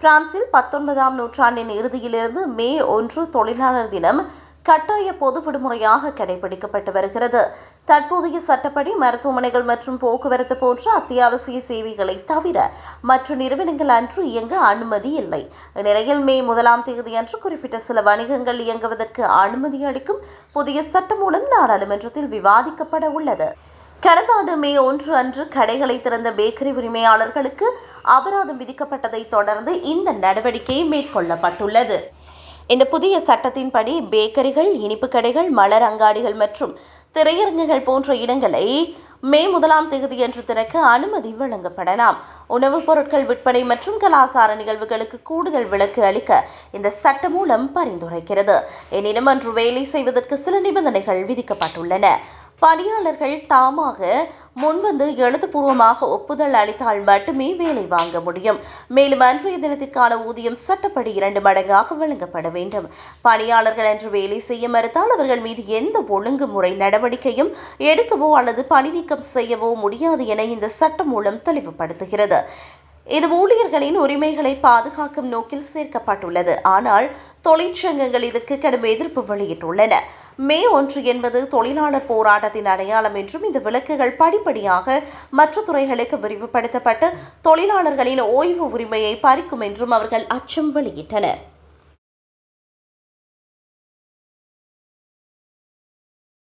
பிரான்சில் 19ஆம் நூற்றாண்டின் இறுதியிலிருந்து மே 1 தொழிலாளர் தினம் கட்டாய பொது விடுமுறையாக கடைபிடிக்கப்பட்டு வருகிறது. தற்போதைய சட்டப்படி மருத்துவமனைகள் மற்றும் போக்குவரத்து போன்ற அத்தியாவசிய சேவைகளை தவிர மற்ற நிறுவனங்கள் அன்று இயங்க அனுமதி இல்லை. இந்நிலையில் மே 1ஆம் தேதி அன்று குறிப்பிட்ட சில வணிகங்கள் இயங்குவதற்கு அனுமதி அளிக்கும் புதிய சட்டம் மூலம் நாடாளுமன்றத்தில் விவாதிக்கப்பட உள்ளது. கடந்த ஆண்டு மே 1 அன்று கடைகளை திறந்த பேக்கரி உரிமையாளர்களுக்கு அபராதம் விதிக்கப்பட்டதை தொடர்ந்து இந்த நடவடிக்கை மேற்கொள்ளப்பட்டுள்ளது. இந்த புதிய சட்டத்தின்படி பேக்கரிகள், இனிப்பு கடைகள், மலர் அங்காடிகள் மற்றும் திரையரங்குகள் போன்ற இடங்களை மே 1ஆம் தேதியன்று திறக்க அனுமதி வழங்கப்படலாம். உணவுப் பொருட்கள் விற்பனை மற்றும் கலாசார நிகழ்வுகளுக்கு கூடுதல் விலக்கு அளிக்க இந்த சட்ட மூலம் பரிந்துரைக்கிறது. எனினும் அன்று வேலை செய்வதற்கு சில நிபந்தனைகள் விதிக்கப்பட்டுள்ளன. பணியாளர்கள் தாமாக முன்வந்து எழுத்துப்பூர்வமாக ஒப்புதல் அளித்தால் மட்டுமே வேலை வாங்க முடியும். மேலும் அன்றைய தினத்திற்கான ஊதியம் சட்டப்படி 2 மடங்காக வழங்கப்பட வேண்டும். பணியாளர்கள் அன்று வேலை செய்ய மறுத்தால் அவர்கள் மீது எந்த ஒழுங்குமுறை நடவடிக்கையும் எடுக்கவோ அல்லது பணி நீக்கம் செய்யவோ முடியாது என இந்த சட்டம் மூலம் தெளிவுபடுத்துகிறது. இது ஊழியர்களின் உரிமைகளை பாதுகாக்கும் நோக்கில் சேர்க்கப்பட்டுள்ளது. ஆனால் தொழிற்சங்கங்கள் இதற்கு கடும் எதிர்ப்பு வெளியிட்டுள்ளன. மே 1 என்பது தொழிலாளர் போராட்டத்தின் அடையாளம் என்றும் இந்த விலக்குகள் படிப்படியாக மற்ற துறைகளுக்கு விரிவுபடுத்தப்பட்டு தொழிலாளர்களின் ஓய்வு உரிமையை பறிக்கும் என்றும் அவர்கள் அச்சம் வெளியிட்டனர்.